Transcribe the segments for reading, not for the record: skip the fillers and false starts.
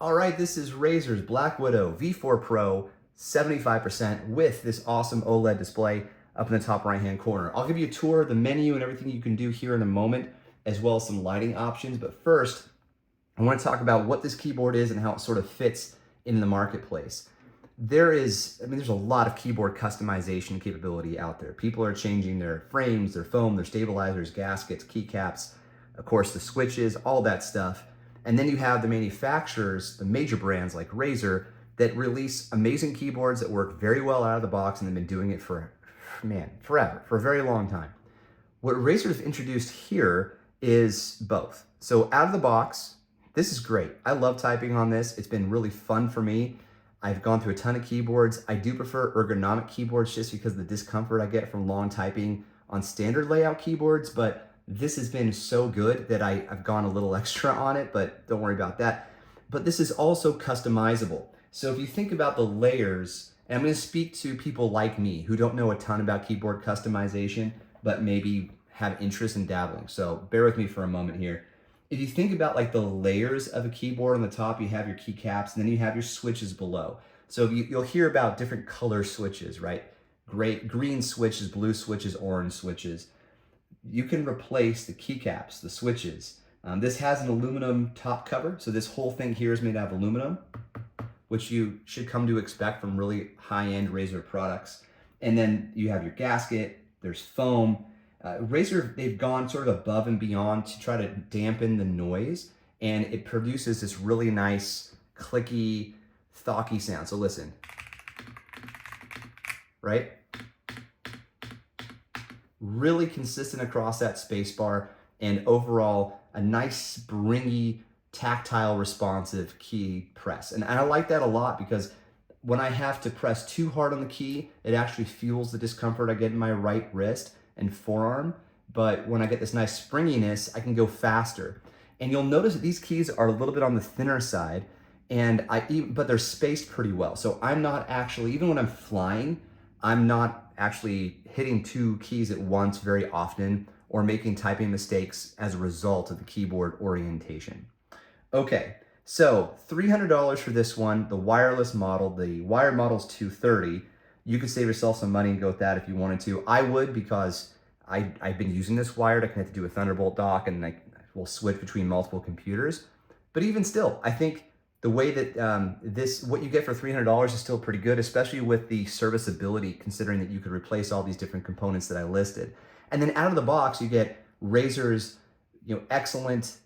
All right, this is Razer's Blackwidow V4 Pro 75% with this awesome OLED display up in the top right-hand corner. I'll give you a tour of the menu and everything you can do here in a moment, as well as some lighting options. But first, I want to talk about what this keyboard is and how it sort of fits in the marketplace. There's a lot of keyboard customization capability out there. People are changing their frames, their foam, their stabilizers, gaskets, keycaps, of course the switches, all that stuff. And then you have the manufacturers, the major brands like Razer, that release amazing keyboards that work very well out of the box, and they've been doing it for, forever, for a very long time. What Razer's introduced here is both. So out of the box, this is great. I love typing on this. It's been really fun for me. I've gone through a ton of keyboards. I do prefer ergonomic keyboards just because of the discomfort I get from long typing on standard layout keyboards, but this has been so good that I've gone a little extra on it, but don't worry about that. But this is also customizable. So if you think about the layers, and I'm going to speak to people like me who don't know a ton about keyboard customization, but maybe have interest in dabbling. So bear with me for a moment here. If you think about like the layers of a keyboard, on the top you have your keycaps, and then you have your switches below. So you'll hear about different color switches, right? Green switches, blue switches, orange switches. You can replace the keycaps, the switches. This has an aluminum top cover, so this whole thing here is made out of aluminum, which you should come to expect from really high-end Razer products. And then you have your gasket, there's foam. Razer, they've gone sort of above and beyond to try to dampen the noise, and it produces this really nice, clicky, thocky sound. So listen, right? Really consistent across that space bar, and overall a nice springy, tactile, responsive key press. And I like that a lot because when I have to press too hard on the key, it actually fuels the discomfort I get in my right wrist and forearm. But when I get this nice springiness, I can go faster. And you'll notice that these keys are a little bit on the thinner side, but they're spaced pretty well. So I'm not actually, even when I'm flying, I'm not actually hitting two keys at once very often or making typing mistakes as a result of the keyboard orientation. Okay, so $300 for this one, the wireless model. The wired model's $230. You could save yourself some money and go with that if you wanted to. I would, because I've been using this wired. I connect it to a Thunderbolt dock, and I will switch between multiple computers. But even still, I think the way that what you get for $300 is still pretty good, especially with the serviceability, considering that you could replace all these different components that I listed. And then out of the box, you get Razer's excellent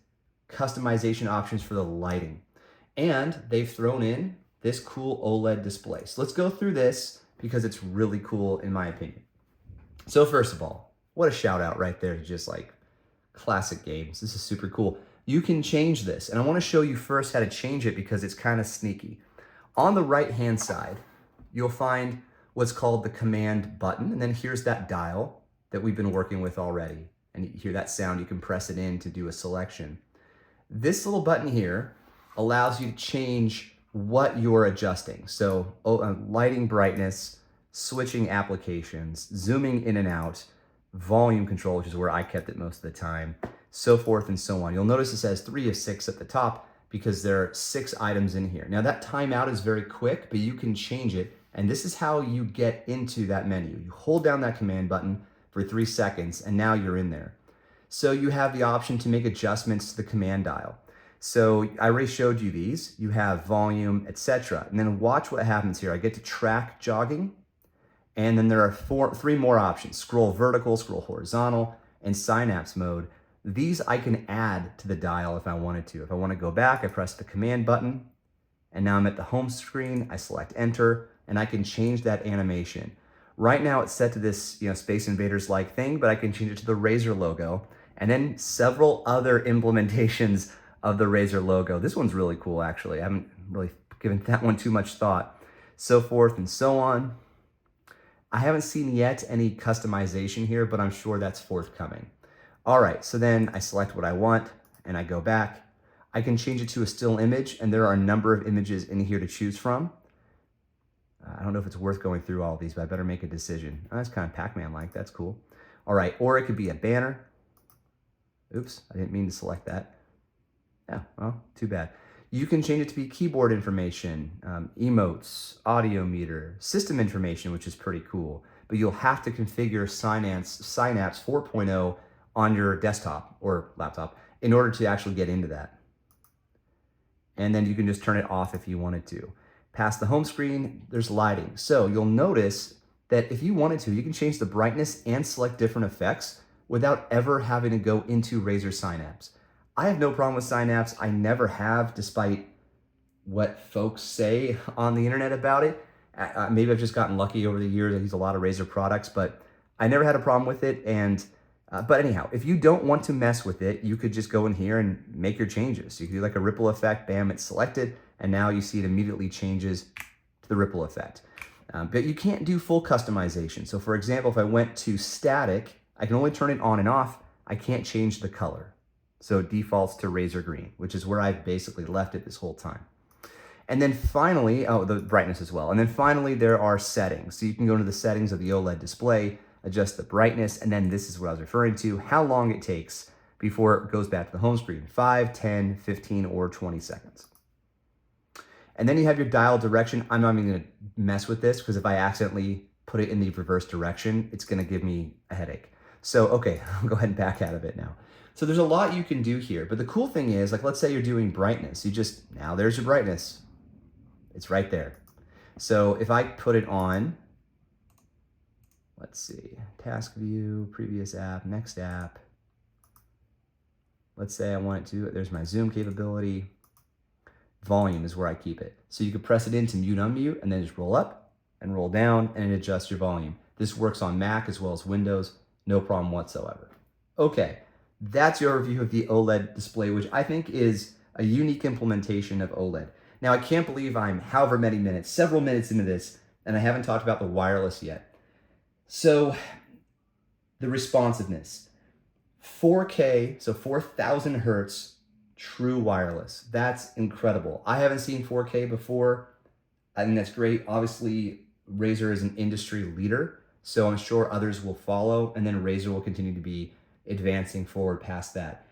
customization options for the lighting. And they've thrown in this cool OLED display. So let's go through this because it's really cool in my opinion. So first of all, what a shout out right there to just like classic games. This is super cool. You can change this, and I want to show you first how to change it because it's kind of sneaky. On the right-hand side, you'll find what's called the command button, and then here's that dial that we've been working with already. And you hear that sound, you can press it in to do a selection. This little button here allows you to change what you're adjusting. So lighting brightness, switching applications, zooming in and out, volume control, which is where I kept it most of the time, so forth and so on. You'll notice it says 3 of 6 at the top because there are 6 items in here. Now that timeout is very quick, but you can change it. And this is how you get into that menu. You hold down that command button for 3 seconds, and now you're in there. So you have the option to make adjustments to the command dial. So I already showed you these. You have volume, etc. And then watch what happens here. I get to track jogging, and then there are 3 more options: scroll vertical, scroll horizontal, and synapse mode. These I can add to the dial if I wanted to. If I want to go back, I press the command button, and now I'm at the home screen. I select enter, and I can change that animation. Right now it's set to this Space Invaders-like thing, but I can change it to the Razer logo, and then several other implementations of the Razer logo. This one's really cool, actually. I haven't really given that one too much thought. So forth and so on. I haven't seen yet any customization here, but I'm sure that's forthcoming. All right, so then I select what I want and I go back. I can change it to a still image, and there are a number of images in here to choose from. I don't know if it's worth going through all of these, but I better make a decision. Oh, that's kind of Pac-Man-like, that's cool. All right, or it could be a banner. Oops, I didn't mean to select that. Yeah, well, too bad. You can change it to be keyboard information, emotes, audio meter, system information, which is pretty cool. But you'll have to configure Synapse 4.0 on your desktop or laptop in order to actually get into that. And then you can just turn it off if you wanted to. Past the home screen, there's lighting. So you'll notice that if you wanted to, you can change the brightness and select different effects without ever having to go into Razer Synapse. I have no problem with Synapse. I never have, despite what folks say on the internet about it. Maybe I've just gotten lucky over the years. I use a lot of Razer products, but I never had a problem with it. But anyhow, if you don't want to mess with it, you could just go in here and make your changes. You could do like a ripple effect, bam, it's selected, and now you see it immediately changes to the ripple effect. But you can't do full customization. So for example, if I went to static, I can only turn it on and off. I can't change the color. So it defaults to Razer green, which is where I've basically left it this whole time. And then finally, oh, the brightness as well. And then finally, there are settings. So you can go into the settings of the OLED display, adjust the brightness, and then this is what I was referring to, how long it takes before it goes back to the home screen, 5, 10, 15, or 20 seconds. And then you have your dial direction. I'm not even gonna mess with this because if I accidentally put it in the reverse direction, it's gonna give me a headache. So, okay, I'll go ahead and back out of it now. So there's a lot you can do here, but the cool thing is, like, let's say you're doing brightness. Now there's your brightness. It's right there. So if I put it on, let's see, task view, previous app, next app. Let's say I want it to, there's my zoom capability. Volume is where I keep it. So you could press it in to mute, unmute, and then just roll up and roll down and it adjusts your volume. This works on Mac as well as Windows, no problem whatsoever. Okay, that's your review of the OLED display, which I think is a unique implementation of OLED. Now, I can't believe I'm however many minutes, several minutes into this, and I haven't talked about the wireless yet. So, the responsiveness. 4K, so 4,000 hertz, true wireless. That's incredible. I haven't seen 4K before. I think that's great. Obviously, Razer is an industry leader, so I'm sure others will follow, and then Razer will continue to be advancing forward past that.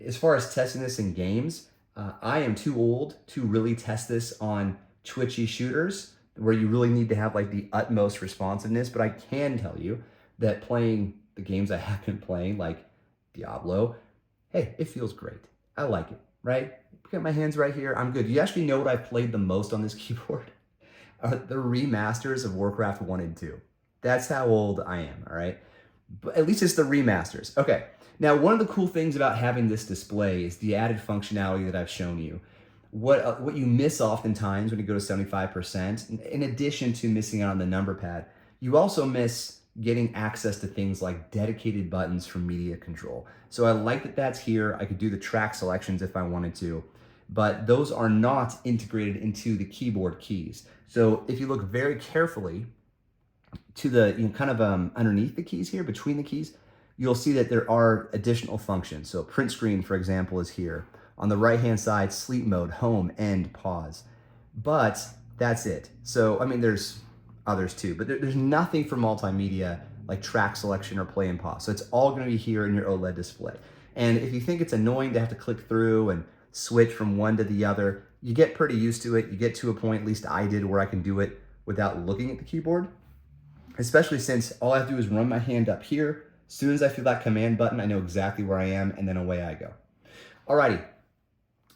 As far as testing this in games, I am too old to really test this on twitchy shooters where you really need to have like the utmost responsiveness, but I can tell you that playing the games I have been playing, like Diablo, hey, it feels great. I like it, right? Got my hands right here, I'm good. You actually know what I've played the most on this keyboard? Are the remasters of Warcraft 1 and 2. That's how old I am, all right? But at least it's the remasters. Okay. Now, one of the cool things about having this display is the added functionality that I've shown you. What you miss oftentimes when you go to 75%, in addition to missing out on the number pad, you also miss getting access to things like dedicated buttons for media control. So I like that that's here. I could do the track selections if I wanted to, but those are not integrated into the keyboard keys. So if you look very carefully to the kind of underneath the keys here, between the keys, you'll see that there are additional functions. So print screen, for example, is here. On the right-hand side, sleep mode, home, end, pause. But that's it. So, I mean, there's others too, but there's nothing for multimedia like track selection or play and pause. So it's all gonna be here in your OLED display. And if you think it's annoying to have to click through and switch from one to the other, you get pretty used to it. You get to a point, at least I did, where I can do it without looking at the keyboard, especially since all I have to do is run my hand up here. As soon as I feel that command button, I know exactly where I am, and then away I go. Alrighty,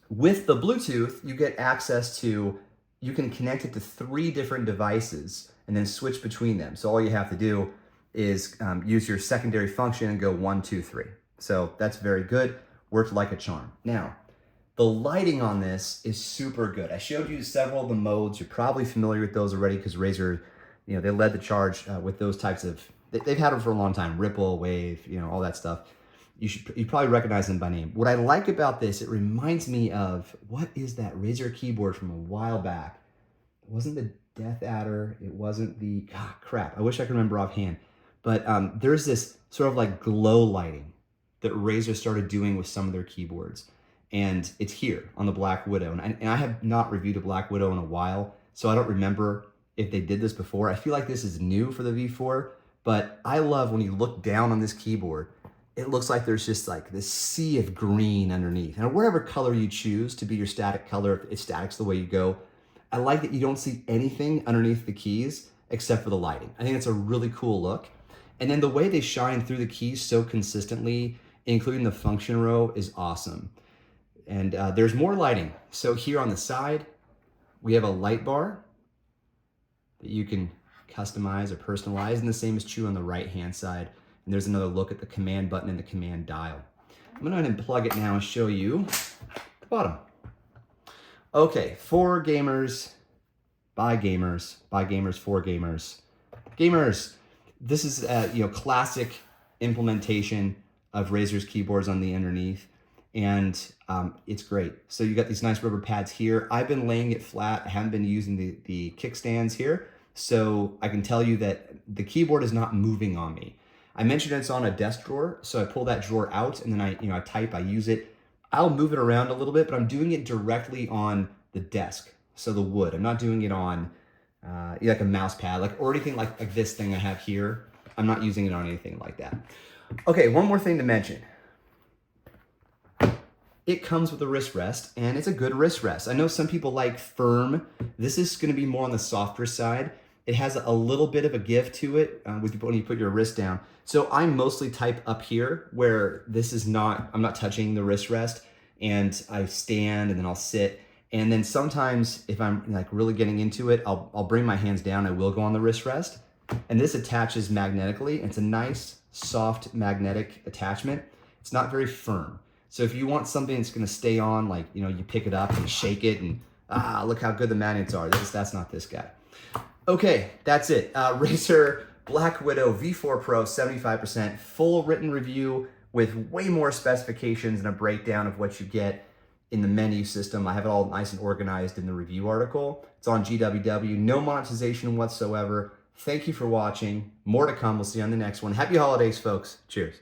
with the Bluetooth, you get access to, you can connect it to 3 different devices and then switch between them. So all you have to do is use your secondary function and go 1, 2, 3. So that's very good, worked like a charm. Now, the lighting on this is super good. I showed you several of the modes. You're probably familiar with those already because Razer, they led the charge with those types of, they've had them for a long time, Ripple, Wave, all that stuff. You probably recognize them by name. What I like about this, it reminds me of, what is that Razer keyboard from a while back? It wasn't the Death Adder, it wasn't the, crap, I wish I could remember offhand. But there's this sort of like glow lighting that Razer started doing with some of their keyboards. And it's here on the Blackwidow. And I have not reviewed a Blackwidow in a while, so I don't remember if they did this before. I feel like this is new for the V4, but I love when you look down on this keyboard it looks like there's just like this sea of green underneath. And whatever color you choose to be your static color, if static's the way you go, I like that you don't see anything underneath the keys except for the lighting. I think it's a really cool look. And then the way they shine through the keys so consistently, including the function row, is awesome. And there's more lighting. So here on the side, we have a light bar that you can customize or personalize, and the same is true on the right-hand side. And there's another look at the command button and the command dial. I'm gonna go ahead and plug it now and show you the bottom. Okay, for gamers, by gamers, for gamers. Gamers, this is a classic implementation of Razer's keyboards on the underneath, and it's great. So you got these nice rubber pads here. I've been laying it flat. I haven't been using the kickstands here, so I can tell you that the keyboard is not moving on me. I mentioned it's on a desk drawer, so I pull that drawer out and then I type, I use it. I'll move it around a little bit, but I'm doing it directly on the desk, so the wood. I'm not doing it on like a mouse pad, or anything like this thing I have here. I'm not using it on anything like that. Okay, one more thing to mention. It comes with a wrist rest, and it's a good wrist rest. I know some people like firm. This is gonna be more on the softer side. It has a little bit of a give to it when you put your wrist down. So I mostly type up here where this is not, I'm not touching the wrist rest, and I stand and then I'll sit. And then sometimes if I'm like really getting into it, I'll bring my hands down, I will go on the wrist rest. And this attaches magnetically. It's a nice, soft magnetic attachment. It's not very firm. So if you want something that's gonna stay on, like, you pick it up and shake it and look how good the magnets are. That's not this guy. Okay, that's it. Razer Blackwidow V4 Pro 75%, full written review with way more specifications and a breakdown of what you get in the menu system. I have it all nice and organized in the review article. It's on GWW, no monetization whatsoever. Thank you for watching. More to come. We'll see you on the next one. Happy holidays, folks. Cheers.